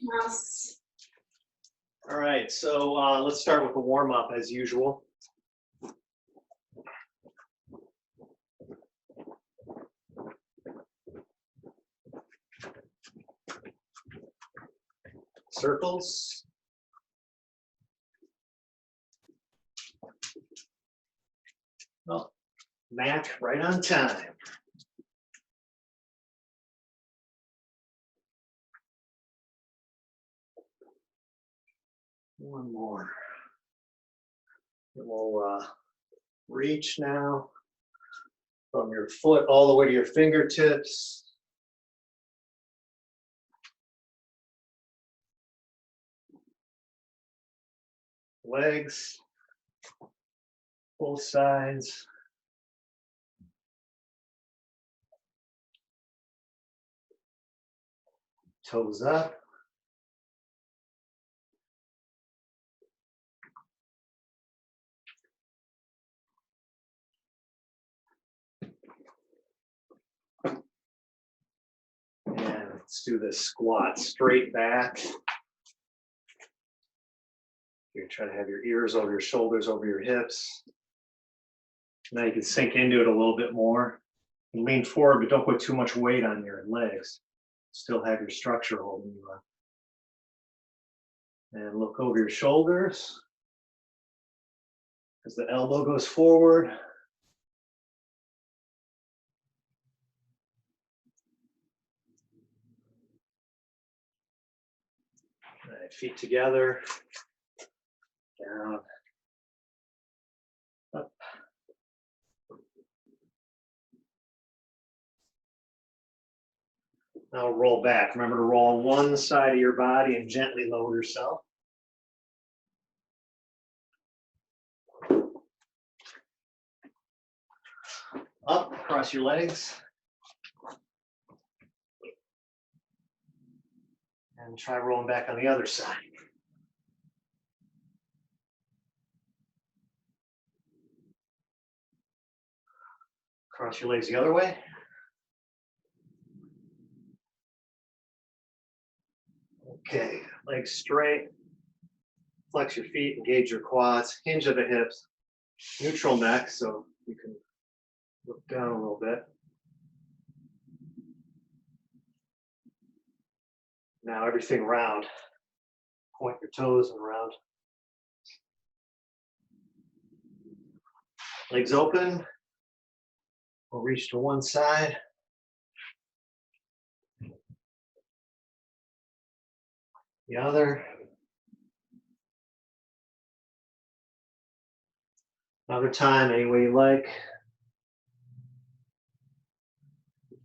Yes. All right, so let's start with a warm-up as usual. Circles. Well, Mac, right on time. One more. And we'll reach now from your foot all the way to your fingertips. Legs, both sides. Toes up. And let's do this squat straight back. You're trying to have your ears over your shoulders, over your hips. Now you can sink into it a little bit more. And lean forward, but don't put too much weight on your legs. Still have your structure holding you up. And look over your shoulders as the elbow goes forward. All right, feet together. Down. Up. Now roll back. Remember to roll on one side of your body and gently lower yourself. Up, cross your legs. And try rolling back on the other side. Cross your legs the other way. Okay, legs straight. Flex your feet, engage your quads, hinge of the hips, neutral neck, so you can look down a little bit. Now everything round. Point your toes and round. Legs open. We'll reach to one side. The other. Another time, any way you like.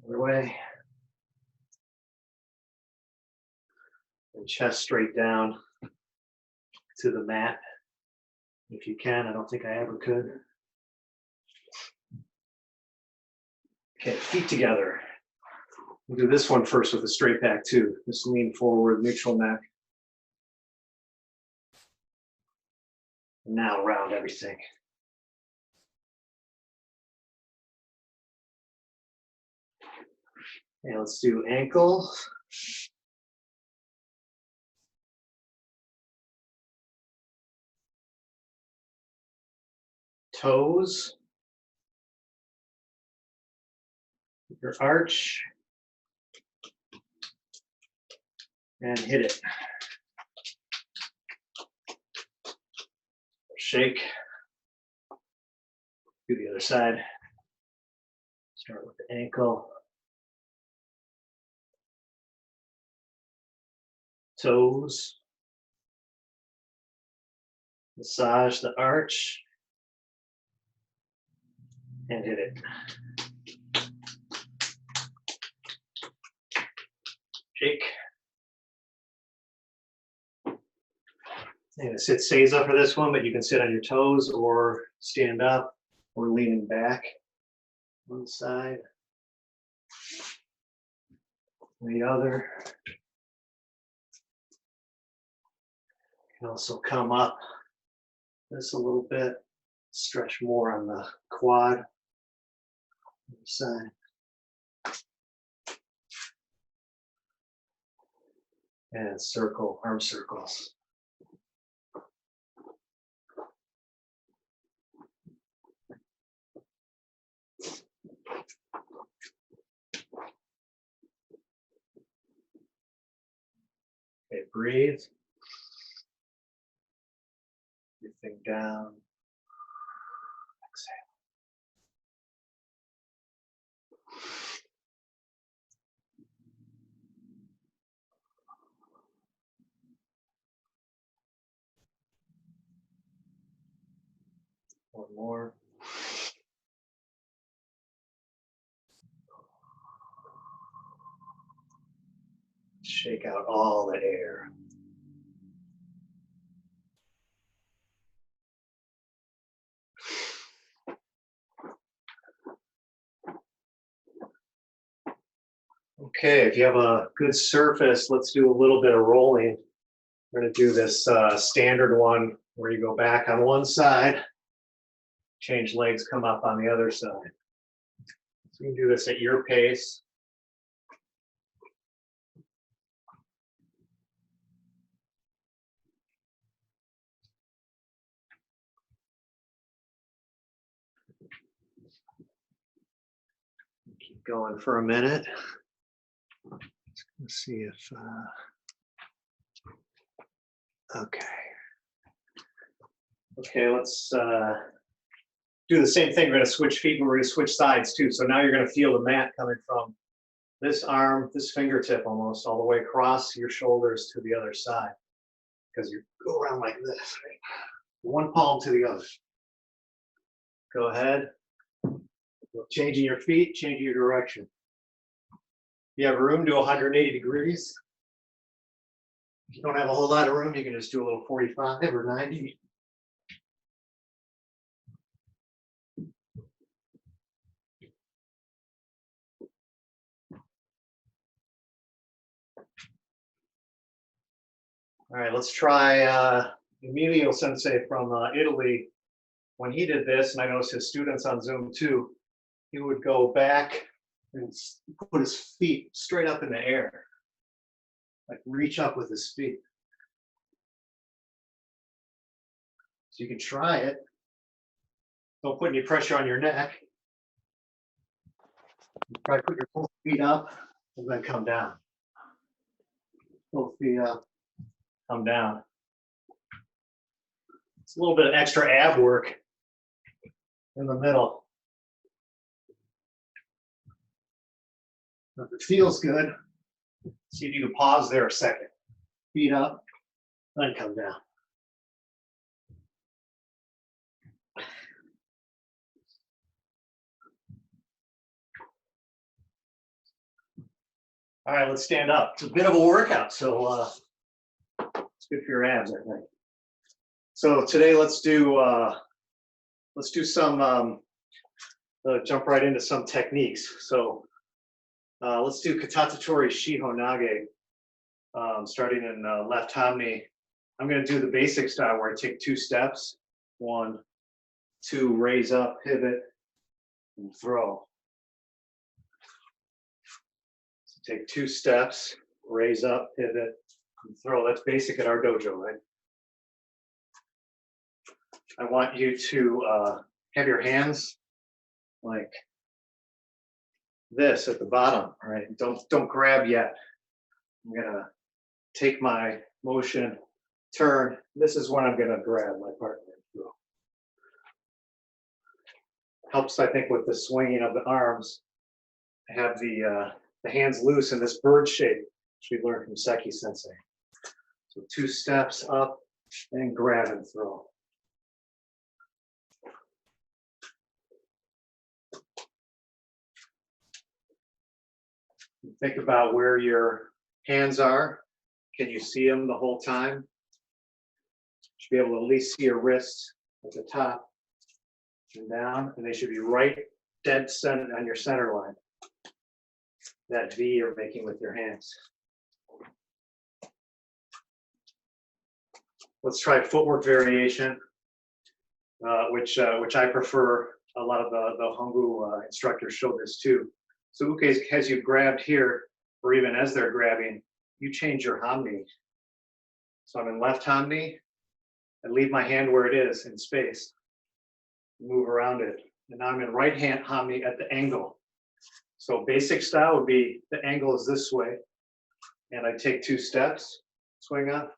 Other way. And chest straight down to the mat. If you can, I don't think I ever could. Okay, feet together. We'll do this one first with a straight back too. Just lean forward, neutral neck. Now round everything. And let's do ankle. Toes. Your arch. And hit it. Shake. Do the other side. Start with the ankle. Toes. Massage the arch. And hit it. Shake. I'm going to sit seiza for this one, but you can sit on your toes or stand up or leaning back. One side. The other. You can also come up this a little bit. Stretch more on the quad. Other side. And circle, arm circles. Okay, breathe. Everything down. Exhale. One more. Shake out all the air. Okay, if you have a good surface, let's do a little bit of rolling. We're going to do this standard one where you go back on one side, change legs, come up on the other side. So you can do this at your pace. Keep going for a minute. Let's see if, okay. Okay, let's do the same thing. We're going to switch feet, but we're going to switch sides too. So now you're going to feel the mat coming from this arm, this fingertip almost, all the way across your shoulders to the other side. Because you go around like this, right? One palm to the other. Go ahead. Changing your feet, changing your direction. You have room, do 180 degrees. If you don't have a whole lot of room, you can just do a little 45 or 90. All right, let's try Emilio Sensei from Italy. When he did this, and I noticed his students on Zoom too, he would go back and put his feet straight up in the air, like reach up with his feet. So you can try it. Don't put any pressure on your neck. Try to put your both feet up and then come down. Both feet up, come down. It's a little bit of extra ab work in the middle. If it feels good, see if you can pause there a second. Feet up, then come down. All right, let's stand up. It's a bit of a workout, so it's good for your abs, I think. So today, let's do some jump right into some techniques. So let's do Katatetori Shihonage, starting in left hamni. I'm going to do the basic style where I take 2 steps. 1, 2, raise up, pivot, and throw. So take 2 steps, raise up, pivot, and throw. That's basic at our dojo, right? I want you to have your hands like this at the bottom, all right? Don't grab yet. I'm gonna take my motion, turn. This is when I'm gonna grab my partner. Helps, I think, with the swinging of the arms. Have the hands loose in this bird shape, which we learned from Seki Sensei. So 2 steps up and grab and throw. Think about where your hands are. Can you see them the whole time? You should be able to at least see your wrists at the top and down, and they should be right dead center on your center line. That V you're making with your hands. Let's try footwork variation, which I prefer. A lot of the Hongu instructors show this too. So uke has you grabbed here, or even as they're grabbing, you change your hamni. So I'm in left hamni. I leave my hand where it is in space. Move around it. And now I'm in right hand hamni at the angle. So basic style would be the angle is this way. And I take 2 steps, swing up.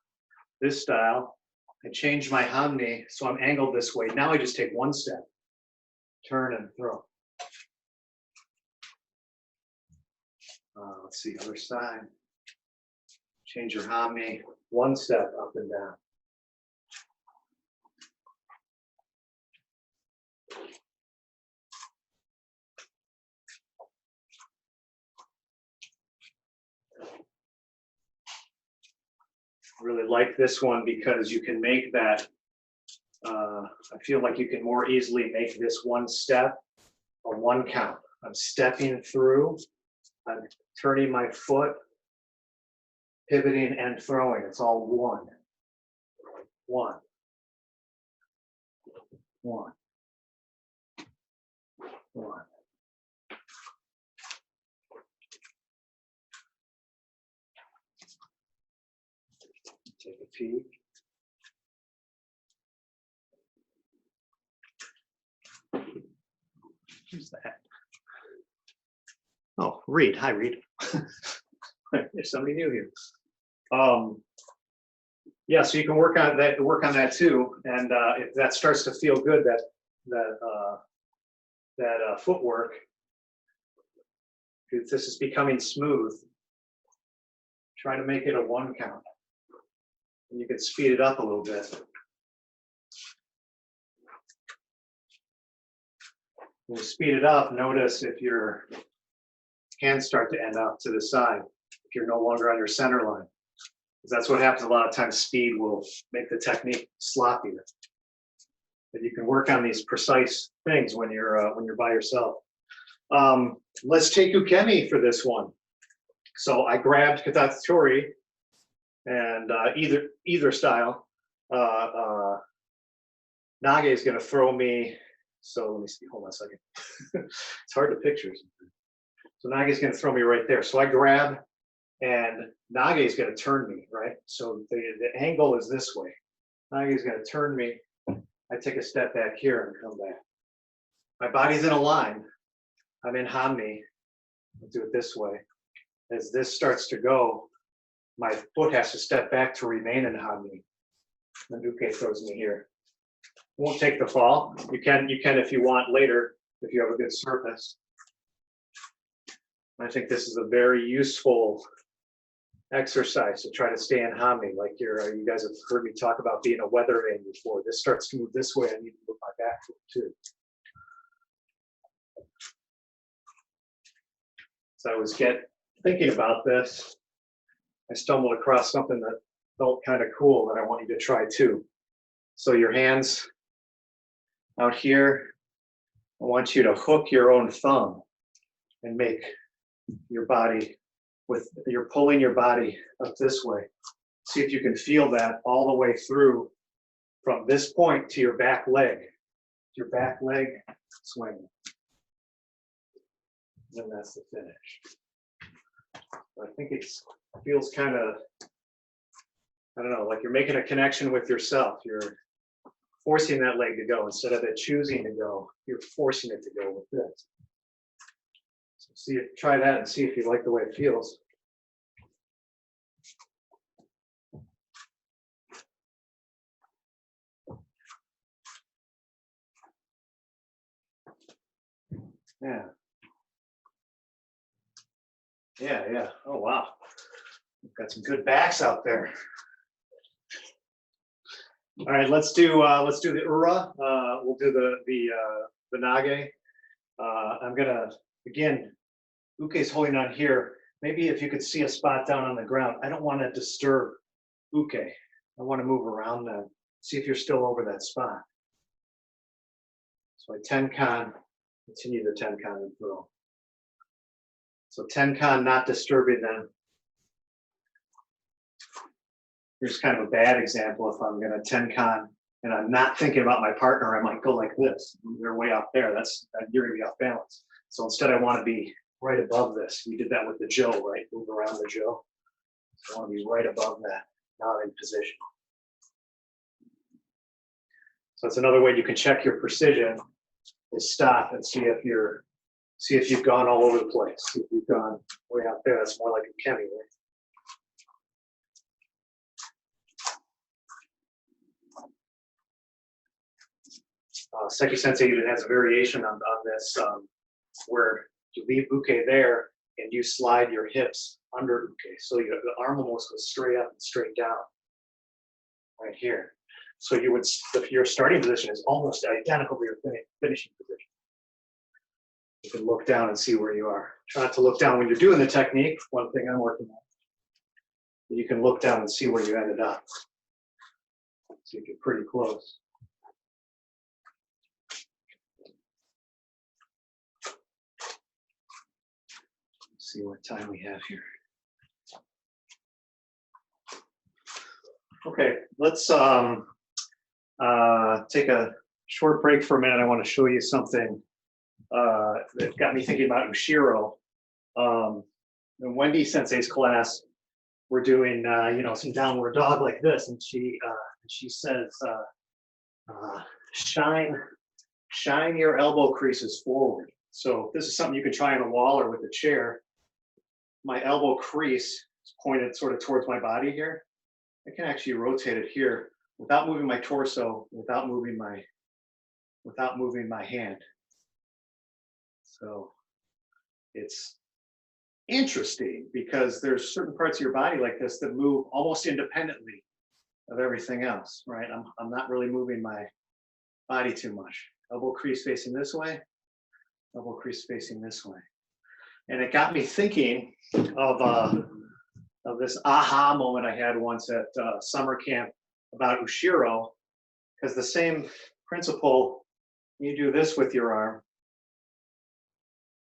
This style, I change my hamni, so I'm angled this way. Now I just take 1 step, turn and throw. Let's see, other side. Change your hamni, 1 step up and down. Really like this one because you can make that, I feel like you can more easily make this 1 step a 1 count. I'm stepping through, I'm turning my foot, pivoting and throwing. It's all 1. 1. 1. 1. Take a peek. Who's that? Oh, Reed. Hi, Reed. There's somebody new here. Yeah, so you can work on that too, and if that starts to feel good, that footwork, if this is becoming smooth, try to make it a 1 count. And you can speed it up a little bit. When you speed it up, notice if your hands start to end up to the side, if you're no longer on your center line. Because that's what happens a lot of times, speed will make the technique sloppier. But you can work on these precise things when you're by yourself. Let's take ukemi for this one. So I grabbed Katatetori, and either style. Nage is going to throw me. So let me see. Hold on a second. It's hard to picture. So Nage is going to throw me right there. So I grab, and Nage is going to turn me, right? So the angle is this way. Nage is going to turn me. I take a step back here and come back. My body's in a line. I'm in hamni. I'll do it this way. As this starts to go, my foot has to step back to remain in hamni. And uke throws me here. Won't take the fall. You can if you want later, if you have a good surface. I think this is a very useful exercise to try to stay in hamni. Like you guys have heard me talk about being a weather vane before. This starts to move this way. I need to move my back foot too. So I was thinking about this. I stumbled across something that felt kind of cool that I want you to try too. So your hands out here, I want you to hook your own thumb and make your body you're pulling your body up this way. See if you can feel that all the way through from this point to your back leg. Your back leg swing. And that's the finish. I think it feels kind of, I don't know, like you're making a connection with yourself. You're forcing that leg to go instead of it choosing to go. You're forcing it to go with this. So try that and see if you like the way it feels. Yeah. Yeah. Oh wow. We've got some good backs out there. All right, let's do the ura. We'll do the nage. I'm gonna again. Uke's holding on here. Maybe if you could see a spot down on the ground. I don't want to disturb Uke. I want to move around them. See if you're still over that spot. So I tenkan, continue the tenkan and throw. So tenkan, not disturbing them. Here's kind of a bad example. If I'm going to tenkan and I'm not thinking about my partner, I might go like this. They're way up there. You're going to be off balance. So instead, I want to be right above this. We did that with the Joe, right? Move around the Joe. So I want to be right above that nodding position. So that's another way you can check your precision is stop and see if you've gone all over the place. See if you've gone way out there. That's more like a kemi, right? Seki Sensei even has a variation on this where you leave uke there and you slide your hips under uke. So the arm almost goes straight up and straight down right here. So you would, if your starting position is almost identical to your finishing position. You can look down and see where you are. Try not to look down when you're doing the technique. One thing I'm working on. You can look down and see where you ended up. So you get pretty close. Let's see what time we have here. Okay, let's take a short break for a minute. I want to show you something that got me thinking about Ushiro. In Wendy Sensei's class, we're doing some downward dog like this, and she says, shine your elbow creases forward. So this is something you can try on a wall or with a chair. My elbow crease is pointed sort of towards my body here. I can actually rotate it here without moving my torso, without moving my hand. So it's interesting because there's certain parts of your body like this that move almost independently of everything else, right? I'm not really moving my body too much. Elbow crease facing this way, elbow crease facing this way. And it got me thinking of this aha moment I had once at summer camp about Ushiro, because the same principle, you do this with your arm,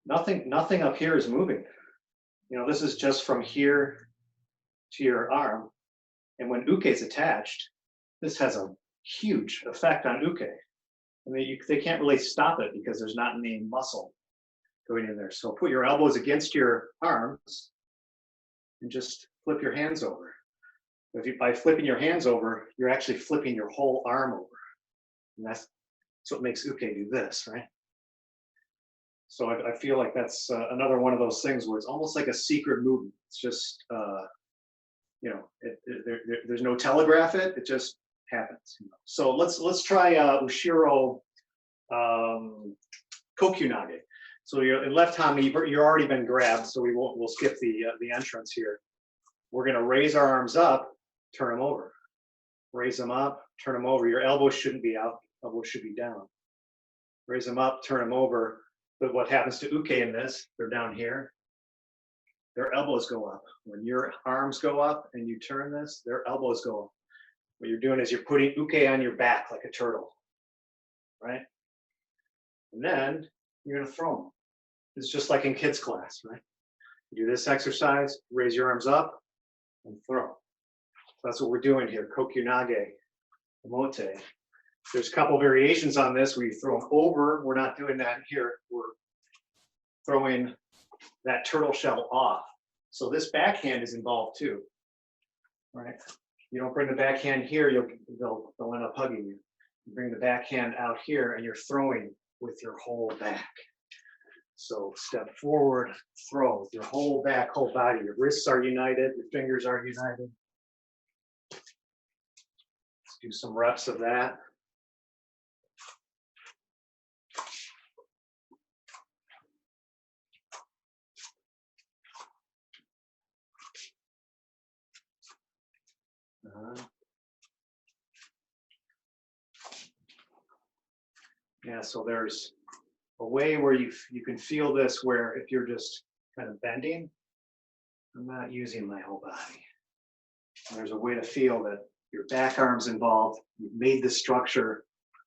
nothing up here is moving. This is just from here to your arm. And when uke is attached, this has a huge effect on uke. I mean, they can't really stop it because there's not any muscle going in there. So put your elbows against your arms and just flip your hands over. By flipping your hands over, you're actually flipping your whole arm over. And that's what makes uke do this, right? So I feel like that's another one of those things where it's almost like a secret movement. It's just, there's no telegraph it just happens. So let's try Ushiro Kokyunage. So your left hand, you're already been grabbed, so we'll skip the entrance here. We're going to raise our arms up, turn them over. Raise them up, turn them over. Your elbows shouldn't be out, elbows should be down. Raise them up, turn them over. But what happens to uke in this, they're down here. Their elbows go up. When your arms go up and you turn this, their elbows go up. What you're doing is you're putting uke on your back like a turtle, right? And then you're going to throw them. It's just like in kids' class, right? You do this exercise, raise your arms up, and throw. That's what we're doing here, Kokyunage, Mote. There's a couple variations on this where you throw them over. We're not doing that here. We're throwing that turtle shell off. So this backhand is involved too, right? You don't bring the backhand here, they'll end up hugging you. You bring the backhand out here and you're throwing with your whole back. So step forward, throw with your whole back, whole body. Your wrists are united, your fingers are united. Let's do some reps of that. Yeah, so there's a way where you can feel this where if you're just kind of bending, I'm not using my whole body. And there's a way to feel that your back arm's involved. You've made the structure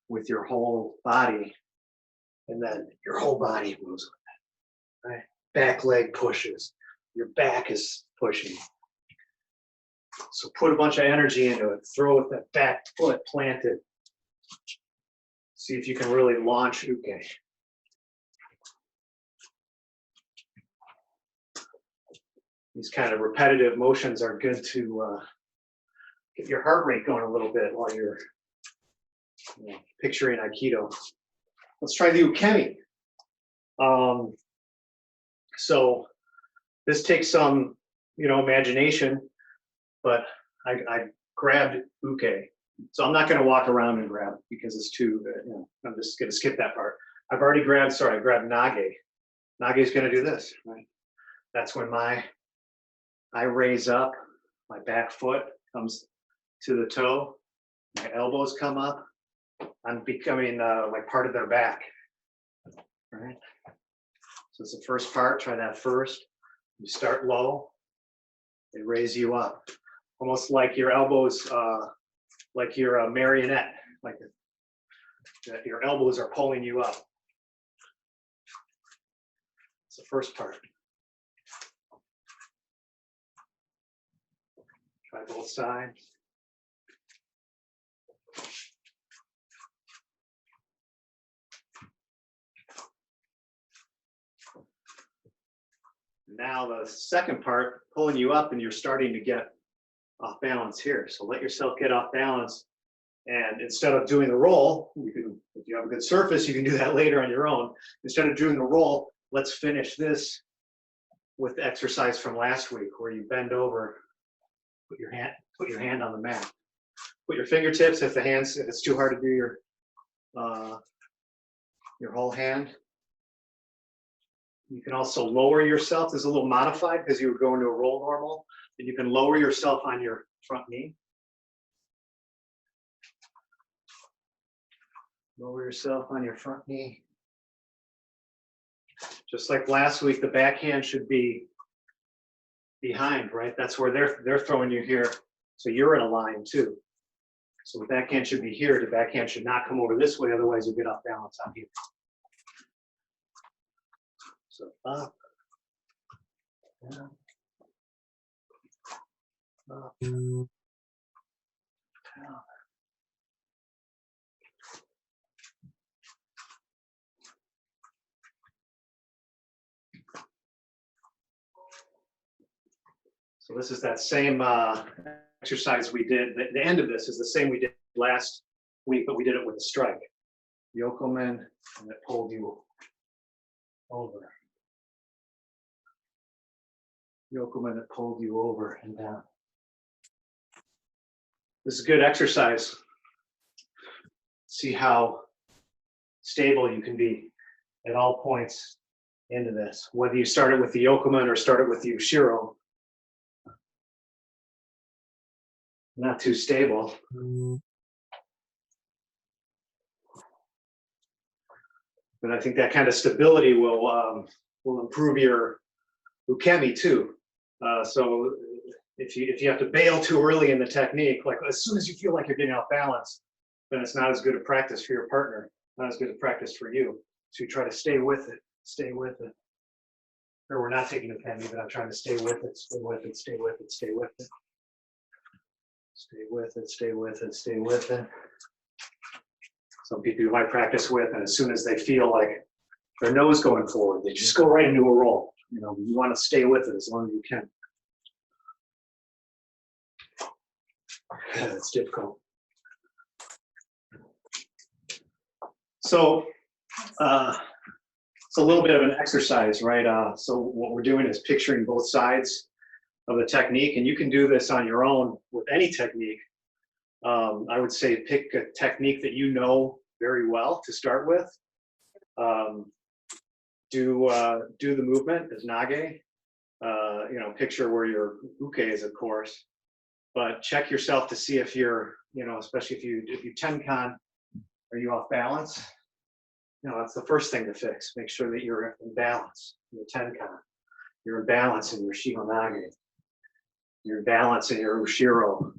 with your whole body, and then your whole body moves with it, right? Back leg pushes, your back is pushing. So put a bunch of energy into it. Throw with that back foot planted. See if you can really launch uke. These kind of repetitive motions are good to get your heart rate going a little bit while you're picturing Aikido. Let's try the ukemi. So this takes some, imagination, but I grabbed uke. So I'm not going to walk around and grab because it's too, I'm just going to skip that part. I grabbed nage. Nage is going to do this, right? That's when I raise up, my back foot comes to the toe, my elbows come up. I'm becoming like part of their back, right? So it's the first part, try that first. You start low, they raise you up. Almost like your elbows, like you're a marionette, like that your elbows are pulling you up. It's the first part. Try both sides. Now the second part, pulling you up, and you're starting to get off balance here. So let yourself get off balance. And instead of doing the roll, you can, if you have a good surface, you can do that later on your own. Instead of doing the roll, let's finish this with the exercise from last week where you bend over, put your hand on the mat. Put your fingertips, if it's too hard to do your whole hand. You can also lower yourself. This is a little modified because you were going to a roll normal. And you can lower yourself on your front knee. Lower yourself on your front knee. Just like last week, the backhand should be behind, right? That's where they're throwing you here. So you're in a line too. So the backhand should be here. The backhand should not come over this way, otherwise you'll get off balance on here. So up, down, up, down. So this is that same exercise we did. The end of this is the same we did last week, but we did it with a strike. Yokomen, and it pulled you over. Yokomen, it pulled you over and down. This is a good exercise. See how stable you can be at all points into this. Whether you started with the Yokomen or started with the Ushiro. Not too stable. But I think that kind of stability will improve your ukemi too. So if you have to bail too early in the technique, like as soon as you feel like you're getting off balance, then it's not as good a practice for your partner, not as good a practice for you. So you try to stay with it, stay with it. Or we're not taking ukemi, but I'm trying to stay with it, stay with it, stay with it, stay with it. Stay with it, stay with it, stay with it. Some people you might practice with, and as soon as they feel like their nose going forward, they just go right into a roll. You want to stay with it as long as you can. It's difficult. So it's a little bit of an exercise, right? So what we're doing is picturing both sides of the technique, and you can do this on your own with any technique. I would say pick a technique that you know very well to start with. Do the movement as nage. Picture where your uke is, of course, but check yourself to see if you're, especially if you tenkan, are you off balance? That's the first thing to fix. Make sure that you're in balance in your tenkan. You're in balance in your Shihonage. You're in balance in your Ushiro.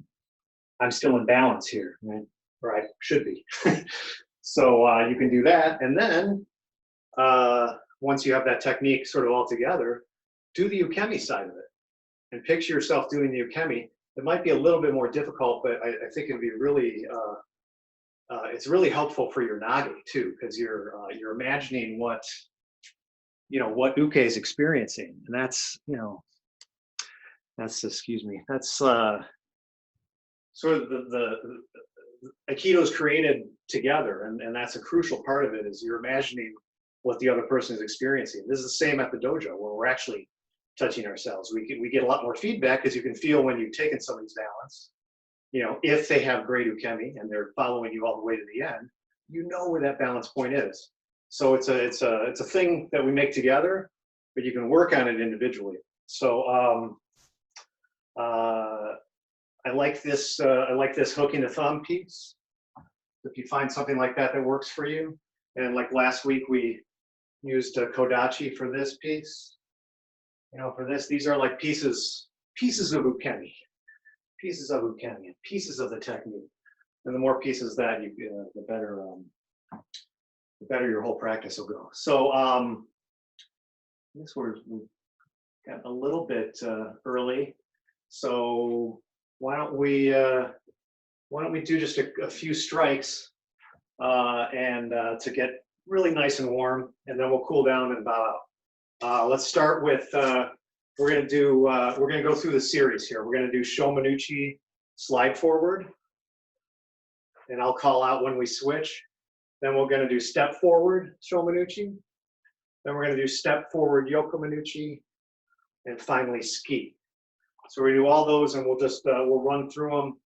I'm still in balance here, right? Or I should be. So you can do that. And then once you have that technique sort of all together, do the ukemi side of it. And picture yourself doing the ukemi. It might be a little bit more difficult, but I think it'd be really, it's really helpful for your nage too, because you're imagining what uke is experiencing. And that's, That's, excuse me, that's sort of the Aikido is created together, and that's a crucial part of it, is you're imagining what the other person is experiencing. This is the same at the dojo, where we're actually touching ourselves. We get a lot more feedback, because you can feel when you've taken somebody's balance. You know, if they have great ukemi and they're following you all the way to the end, you know where that balance point is. So it's a thing that we make together, but you can work on it individually. So I like this hooking the thumb piece. If you find something like that that works for you, and like last week we used kodachi for this piece. You know, for this, these are like pieces of ukemi, pieces of the technique. And the more pieces that the better your whole practice will go. So I guess we've got a little bit early. So why don't we do just a few strikes and to get really nice and warm, and then we'll cool down and bow out. Let's start with we're gonna go through the series here. We're gonna do Shomanuchi slide forward, and I'll call out when we switch. Then we're gonna do step forward Shomanuchi. Then we're gonna do step forward Yokomanuchi, and finally ski. So we do all those, and we'll just we'll run through them.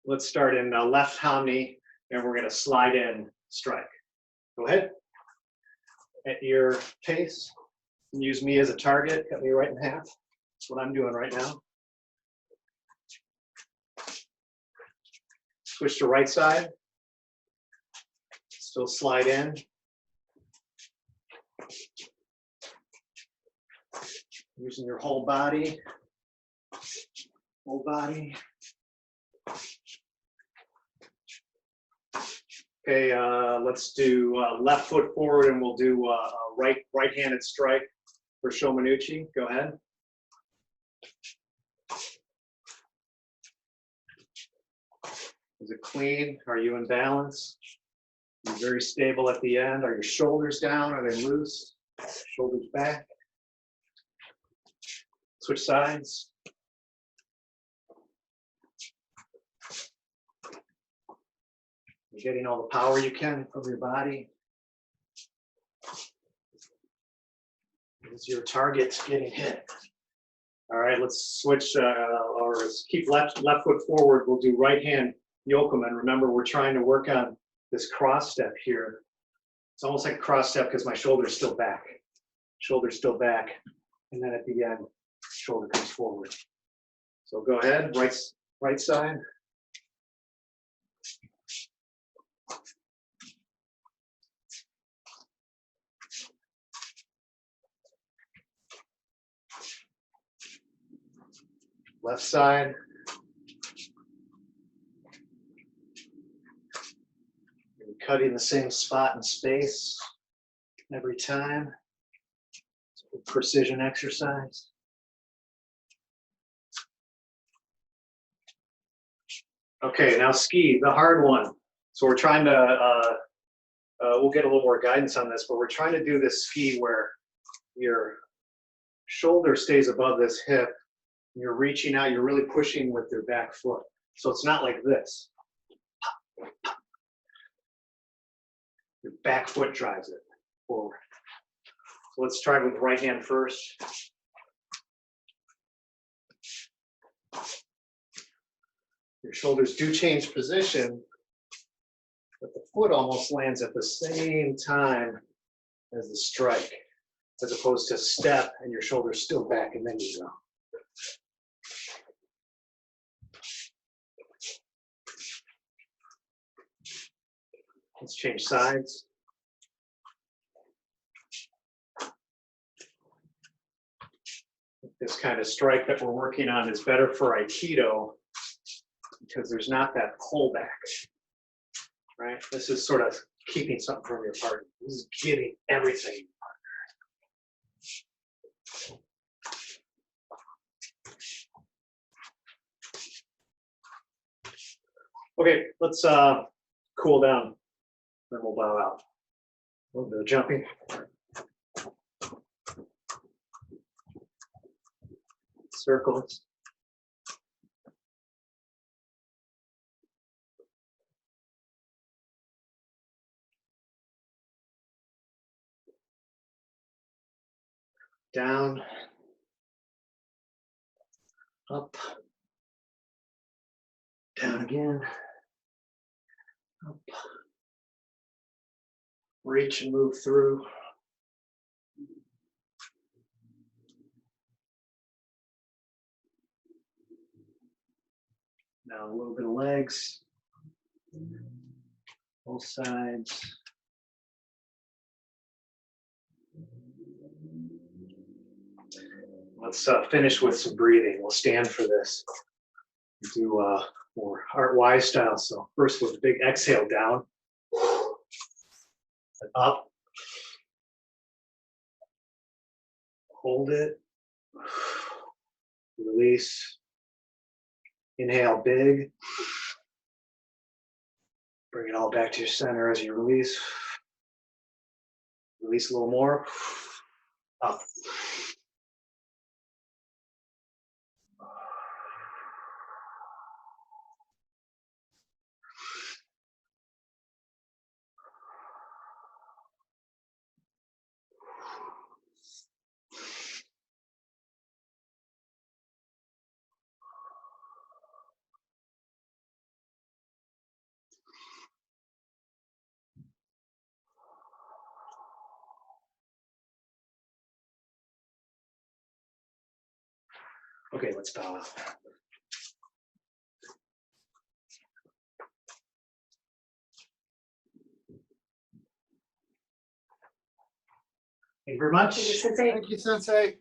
Let's start in left hamni, and we're gonna slide in strike. Go ahead. At your pace. Use me as a target. Cut me right in half. That's what I'm doing right now. Switch to right side. Still slide in. Using your whole body. Whole body. Okay, let's do left foot forward, and we'll do a right-handed strike for Shomanuchi. Go ahead. Is it clean? Are you in balance? Are you very stable at the end? Are your shoulders down? Are they loose? Shoulders back. Switch sides. You're getting all the power you can from your body. Is your target getting hit? All right, let's switch, or let's keep left foot forward. We'll do right hand yokomen. Remember, we're trying to work on this cross step here. It's almost like a cross step because my shoulder's still back. Shoulder's still back. And then at the end, shoulder comes forward. So go ahead, right side. Left side. Cutting the same spot and space every time. It's a precision exercise. Okay, now ski, the hard one. So we're trying to, we'll get a little more guidance on this, but we're trying to do this ski where your shoulder stays above this hip. You're reaching out, you're really pushing with your back foot. So it's not like this. Your back foot drives it forward. So let's try with right hand first. Your shoulders do change position, but the foot almost lands at the same time as the strike, as opposed to step and your shoulders still back and then you go. Let's change sides. This kind of strike that we're working on is better for Aikido because there's not that pullback, right? This is sort of keeping something from your partner. This is giving everything. Okay, let's cool down. Then we'll bow out. A little bit of jumping. circles. Down, up, down again, up, reach and move through. Now a little bit of legs, both sides. Let's finish with some breathing. We'll stand for this. Do more Art Y style. So first with a big exhale down, and up, hold it, release, inhale big, bring it all back to your center as you release. Release a little more, up. Okay, let's bow out. Thank you very much. Thank you, Sensei.